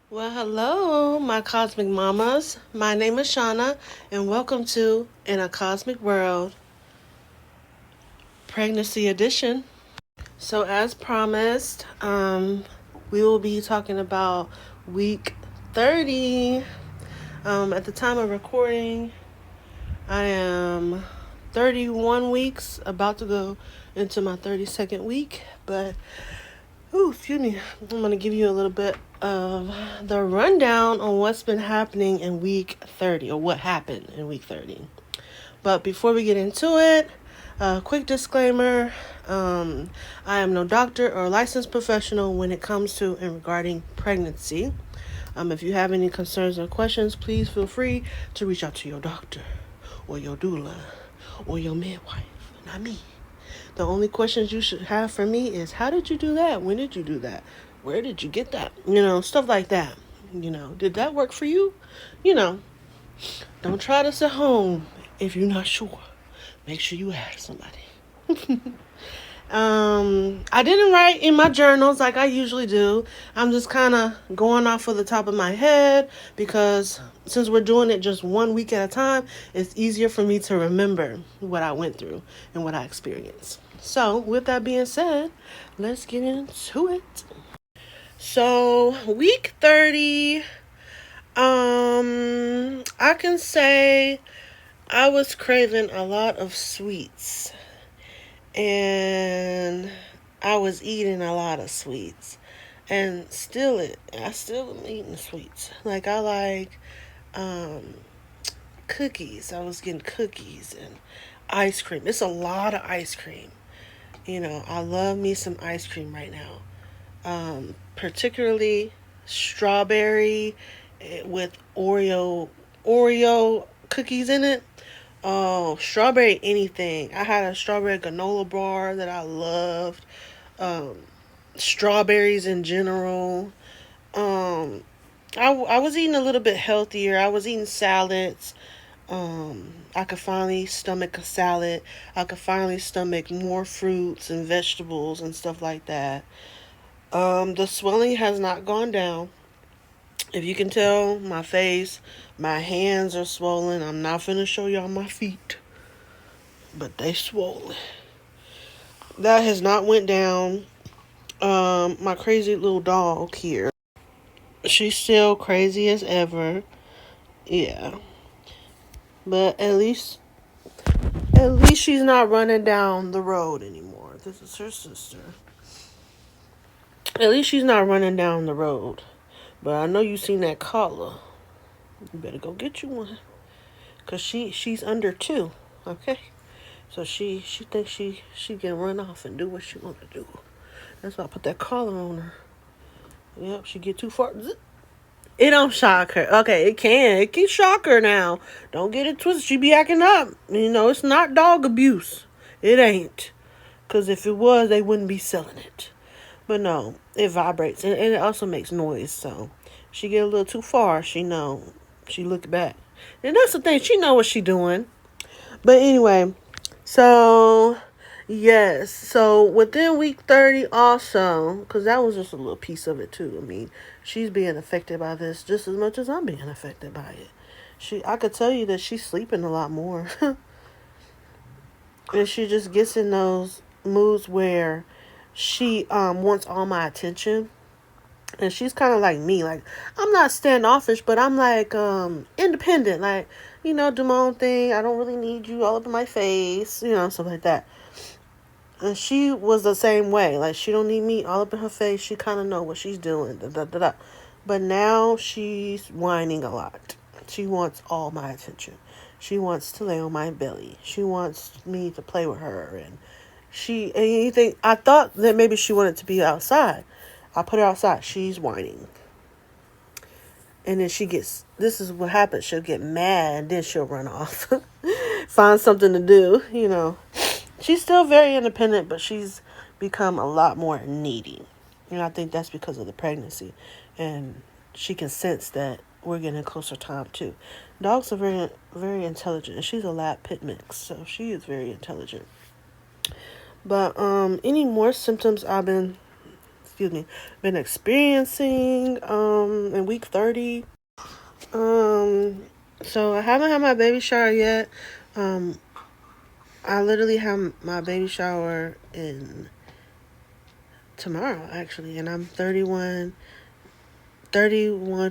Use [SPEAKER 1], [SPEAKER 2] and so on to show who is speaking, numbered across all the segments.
[SPEAKER 1] Well, hello, my cosmic mamas. My name is Shauna, and welcome to In a Cosmic World Pregnancy Edition. So, as promised, we will be talking about week 30. At the time of recording, I am 31 weeks, about to go into my 32nd week, but excuse me. I'm going to give you a little bit of the rundown on what's been happening in week 30, or what happened in week 30. But before we get into it, a quick disclaimer. I am no doctor or licensed professional when it comes to and regarding pregnancy. If you have any concerns or questions, please feel free to reach out to your doctor or your doula or your midwife, not me. The only questions you should have for me is, how did you do that? When did you do that? Where did you get that? Stuff like that. Did that work for you? You know, don't try this at home if you're not sure. Make sure you ask somebody. I didn't write in my journals like I usually do. I'm just kind of going off of the top of my head because since we're doing it just 1 week at a time, it's easier for me to remember what I went through and what I experienced. So, with that being said, let's get into it. So, week 30, I can say I was craving a lot of sweets. And I was eating a lot of sweets. And I still am eating sweets. Like, I like cookies. I was getting cookies and ice cream. It's a lot of ice cream. I love me some ice cream right now. Particularly strawberry with Oreo cookies in it. Oh, strawberry anything. I had a strawberry granola bar that I loved. Um, Strawberries in general. Um, I was eating a little bit healthier. I was eating salads. I could finally stomach a salad. I could finally stomach more fruits and vegetables and stuff like that. The swelling has not gone down. If you can tell, my face, my hands are swollen. I'm not finna show y'all my feet, but they swollen. That has not went down. My crazy little dog here, she's still crazy as ever. Yeah, but at least she's not running down the road anymore. This is her sister. At least she's not running down the road. But I know you seen that collar. You better go get you one, cause she's under 2. Okay, so she thinks she can run off and do what she want to do. That's why I put that collar on her. Yep, she get too far. It don't shock her. Okay, it can. It can shock her now. Don't get it twisted. She be acting up. It's not dog abuse. It ain't. Because if it was, they wouldn't be selling it. But no, it vibrates. And it also makes noise. So she get a little too far. She know. She look back. And that's the thing. She know what she doing. But anyway, so yes. So within week 30 also, because that was just a little piece of it too. I mean, she's being affected by this just as much as I'm being affected by it. I could tell you that she's sleeping a lot more. And she just gets in those moods where she wants all my attention. And she's kind of like me. Like, I'm not standoffish, but I'm like independent. Like, do my own thing. I don't really need you all up in my face. Stuff like that. And she was the same way. Like, she don't need me all up in her face. She kind of know what she's doing. Da, da, da, da. But now she's whining a lot. She wants all my attention. She wants to lay on my belly. She wants me to play with her. I thought that maybe she wanted to be outside. I put her outside. She's whining. And then this is what happens. She'll get mad and then she'll run off. Find something to do. She's still very independent, but she's become a lot more needy. I think that's because of the pregnancy. And she can sense that we're getting a closer time too. Dogs are very, very intelligent. And she's a lab pit mix, so she is very intelligent. But any more symptoms I've been been experiencing in week 30. So I haven't had my baby shower yet. I literally have my baby shower in tomorrow actually, and I'm 31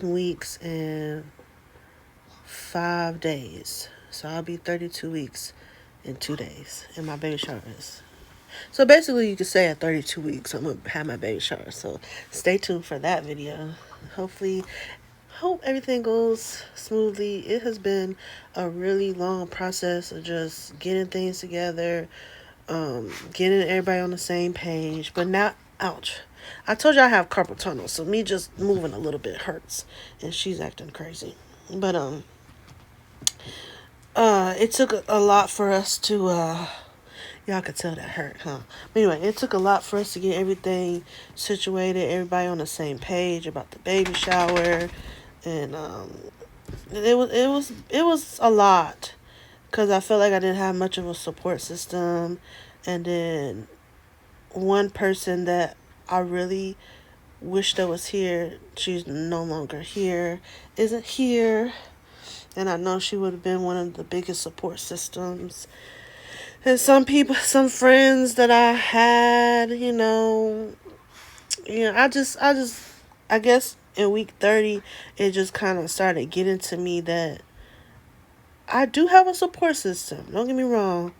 [SPEAKER 1] weeks and 5 days. So I'll be 32 weeks in 2 days, and my baby shower is. So basically, you could say at 32 weeks, I'm going to have my baby shower. So stay tuned for that video. Hope everything goes smoothly. It has been a really long process of just getting things together, getting everybody on the same page. But now, ouch. I told you I have carpal tunnel, so me just moving a little bit hurts. And she's acting crazy. But, it took a lot for us to, y'all could tell that hurt, huh? But anyway, it took a lot for us to get everything situated, everybody on the same page about the baby shower, and it was a lot because I felt like I didn't have much of a support system, and then one person that I really wished that was here, she's no longer here, isn't here, and I know she would have been one of the biggest support systems. And some people, some friends that I had, I guess in week 30, it just kind of started getting to me that I do have a support system. Don't get me wrong.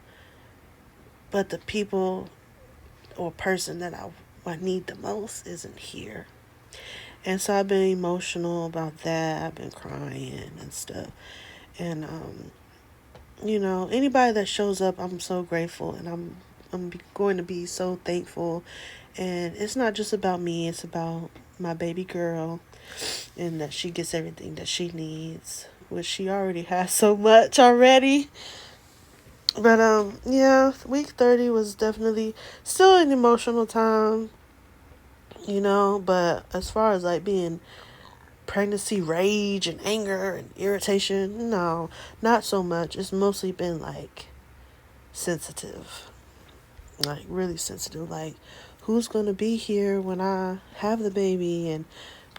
[SPEAKER 1] But the people or person that I need the most isn't here. And so I've been emotional about that. I've been crying and stuff. And, anybody that shows up, I'm so grateful, and I'm going to be so thankful. And it's not just about me, it's about my baby girl, and that she gets everything that she needs, which she already has so much already. But yeah, week 30 was definitely still an emotional time, but as far as like being pregnancy rage and anger and irritation, no, not so much. It's mostly been like sensitive, like really sensitive, like who's going to be here when I have the baby, and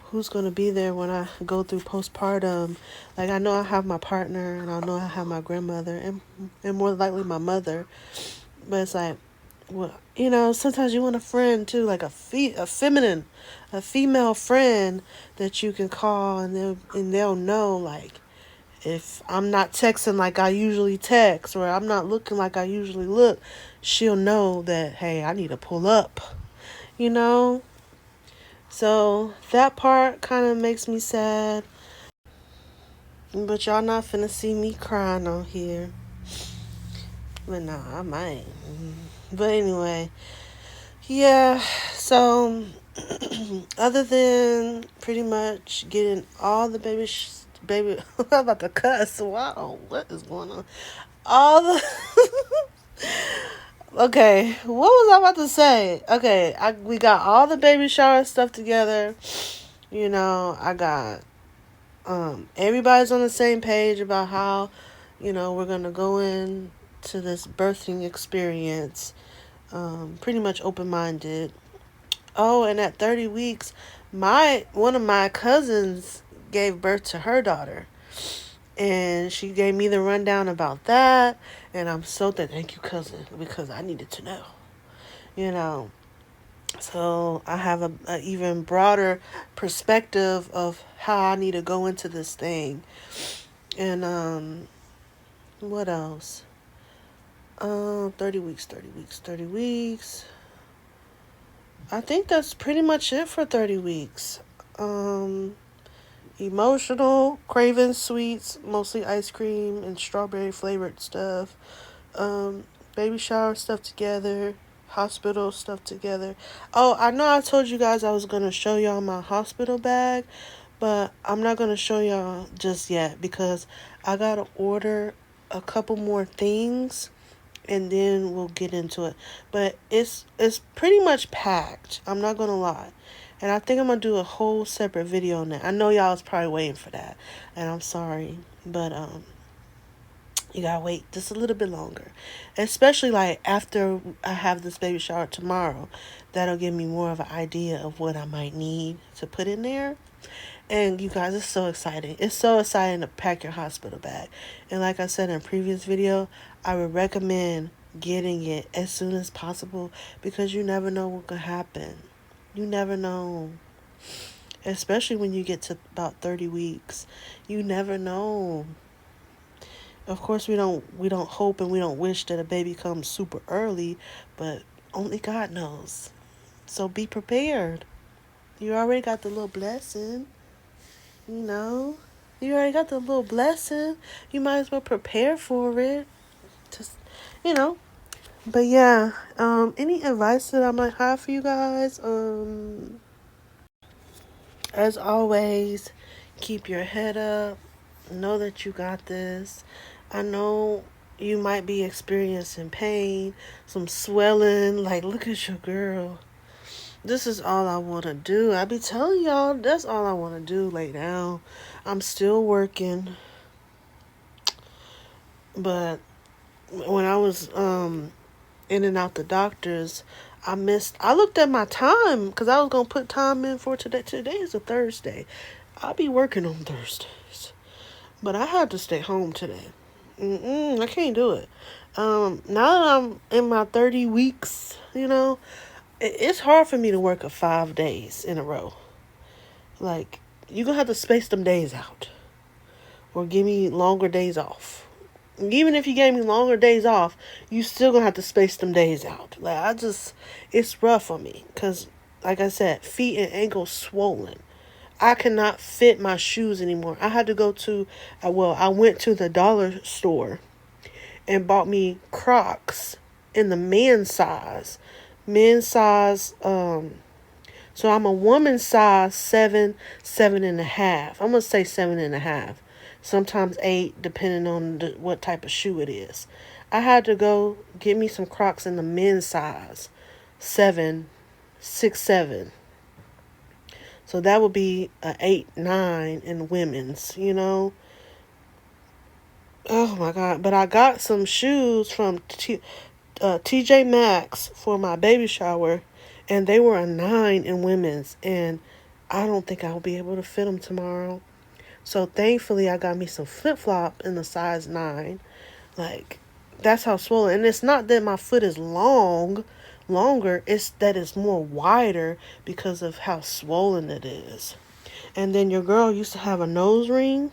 [SPEAKER 1] who's going to be there when I go through postpartum. Like, I know I have my partner, and I know I have my grandmother, and more likely my mother, but it's like, well, sometimes you want a friend too, like a female friend that you can call, and they'll know, like, if I'm not texting like I usually text, or I'm not looking like I usually look, she'll know that, hey, I need to pull up, So that part kind of makes me sad. But y'all not finna see me crying on here. But nah, I might. But anyway, yeah, so other than pretty much getting all the baby, I'm about to cuss. Wow, what is going on? All the, okay, what was I about to say? Okay, we got all the baby shower stuff together. I got, everybody's on the same page about how, we're going to go in to this birthing experience, pretty much open-minded. Oh, and at 30 weeks, one of my cousins gave birth to her daughter, and she gave me the rundown about that, and I'm so thank you, cousin, because I needed to know, so I have a even broader perspective of how I need to go into this thing. And what else? 30 weeks. I think that's pretty much it for 30 weeks. Emotional, craving sweets, mostly ice cream and strawberry flavored stuff. Baby shower stuff together. Hospital stuff together. Oh, I know I told you guys I was going to show y'all my hospital bag, but I'm not going to show y'all just yet because I got to order a couple more things, and then we'll get into it. But it's pretty much packed. I'm not going to lie. And I think I'm going to do a whole separate video on that. I know y'all was probably waiting for that, and I'm sorry. But, You gotta wait just a little bit longer. Especially like after I have this baby shower tomorrow. That'll give me more of an idea of what I might need to put in there. And you guys, it's so exciting. It's so exciting to pack your hospital bag. And like I said in a previous video, I would recommend getting it as soon as possible because you never know what could happen. You never know. Especially when you get to about 30 weeks. You never know. Of course, we don't hope and we don't wish that a baby comes super early, but only God knows. So be prepared. You already got the little blessing, you know. You already got the little blessing. You might as well prepare for it. Just, you know. But yeah, any advice that I might have for you guys? As always, keep your head up. Know that you got this. I know you might be experiencing pain, some swelling. Like, look at your girl. This is all I want to do. I be telling y'all, that's all I want to do, lay down. I'm still working. But when I was in and out the doctors, I looked at my time because I was going to put time in for today. Today is a Thursday. I'll be working on Thursdays. But I had to stay home today. I can't do it. Now that I'm in my 30 weeks, it's hard for me to work 5 days in a row. Like, you're going to have to space them days out. Or give me longer days off. Even if you gave me longer days off, you still going to have to space them days out. Like, it's rough for me. Because, like I said, feet and ankles swollen. I cannot fit my shoes anymore. I had to go I went to the dollar store and bought me Crocs in the men's size. Men's size, so I'm a woman's size 7, 7.5. I'm going to say 7.5. Sometimes 8, depending on what type of shoe it is. I had to go get me some Crocs in the men's size 7, 6, 7. So that would be a 8, 9 in women's, Oh my God. But I got some shoes from TJ Maxx for my baby shower, and they were a 9 in women's, and I don't think I'll be able to fit them tomorrow. So thankfully I got me some flip-flop in the size 9. Like, that's how swollen. And it's not that my foot is longer, it's that it's more wider because of how swollen it is. And then your girl used to have a nose ring.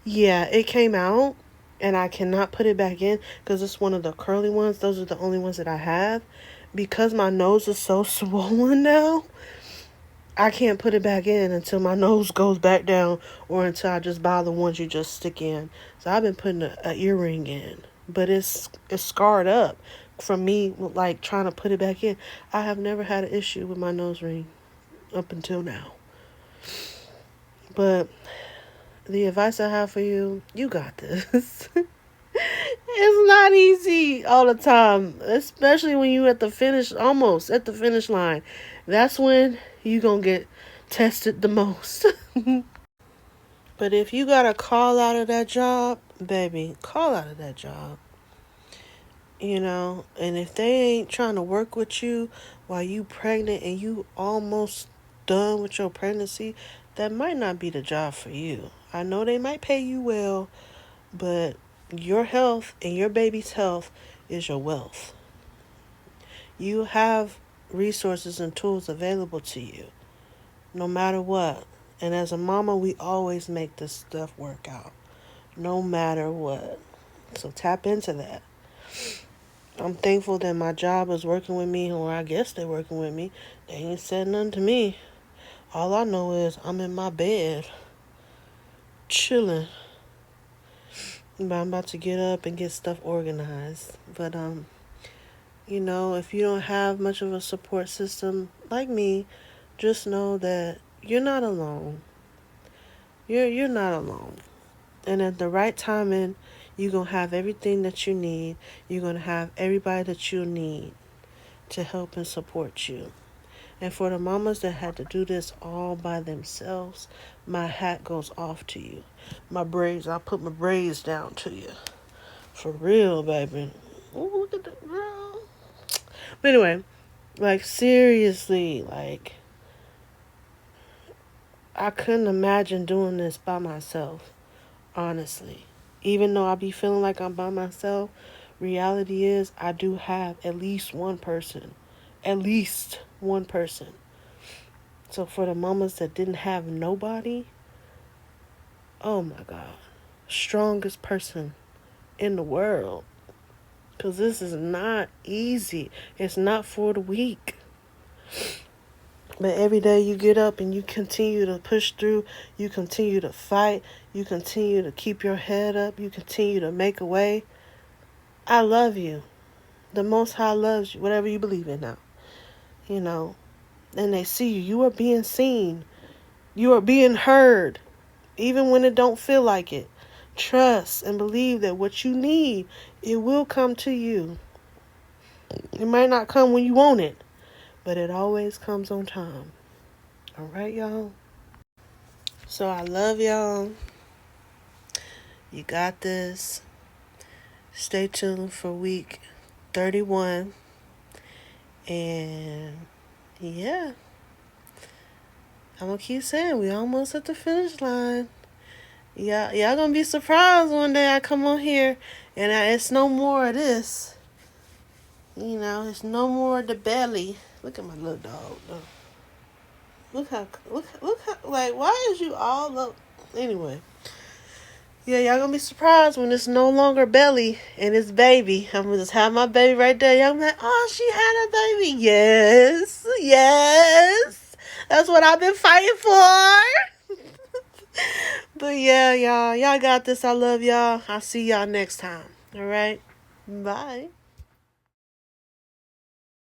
[SPEAKER 1] Yeah, it came out, and I cannot put it back in because it's one of the curly ones. Those are the only ones that I have. Because my nose is so swollen now, I can't put it back in until my nose goes back down or until I just buy the ones you just stick in. So I've been putting an earring in, but it's scarred up from me like trying to put it back in. I have never had an issue with my nose ring up until now. But the advice I have for you, you got this. It's not easy all the time, especially when you almost at the finish line. That's when you gonna get tested the most. But if you gotta call out of that job, baby, call out of that job. And if they ain't trying to work with you while you pregnant and you almost done with your pregnancy, that might not be the job for you. I know they might pay you well, but your health and your baby's health is your wealth. You have resources and tools available to you, no matter what. And as a mama, we always make this stuff work out, no matter what. So tap into that. I'm thankful that my job is working with me, or I guess they're working with me. They ain't said nothing to me. All I know is I'm in my bed, chilling. But I'm about to get up and get stuff organized. But, if you don't have much of a support system like me, just know that you're not alone. You're not alone. And at the right timing, you're going to have everything that you need. You're going to have everybody that you need to help and support you. And for the mamas that had to do this all by themselves, my hat goes off to you. I'll put my braids down to you. For real, baby. Oh, look at that girl. But anyway, like, seriously, like, I couldn't imagine doing this by myself, honestly. Even though I be feeling like I'm by myself, reality is I do have at least one person. At least one person. So for the mamas that didn't have nobody, oh my God. Strongest person in the world. Because this is not easy. It's not for the weak. But every day you get up and you continue to push through, you continue to fight, you continue to keep your head up, you continue to make a way. I love you. The Most High loves you, whatever you believe in now. You know, and they see you. You are being seen. You are being heard, even when it don't feel like it. Trust and believe that what you need, it will come to you. It might not come when you want it, but it always comes on time. All right, y'all? So I love y'all. You got this. Stay tuned for week 31. And yeah, I'm going to keep saying we almost at the finish line. Y'all going to be surprised one day I come on here and it's no more of this. You know, it's no more of the belly. Look at my little dog, though. Look how, like, why is you all up? Anyway. Yeah, y'all gonna be surprised when it's no longer belly and it's baby. I'm gonna just have my baby right there. Y'all gonna be like, oh, she had a baby. Yes, yes. That's what I've been fighting for. But yeah, y'all got this. I love y'all. I'll see y'all next time. All right. Bye.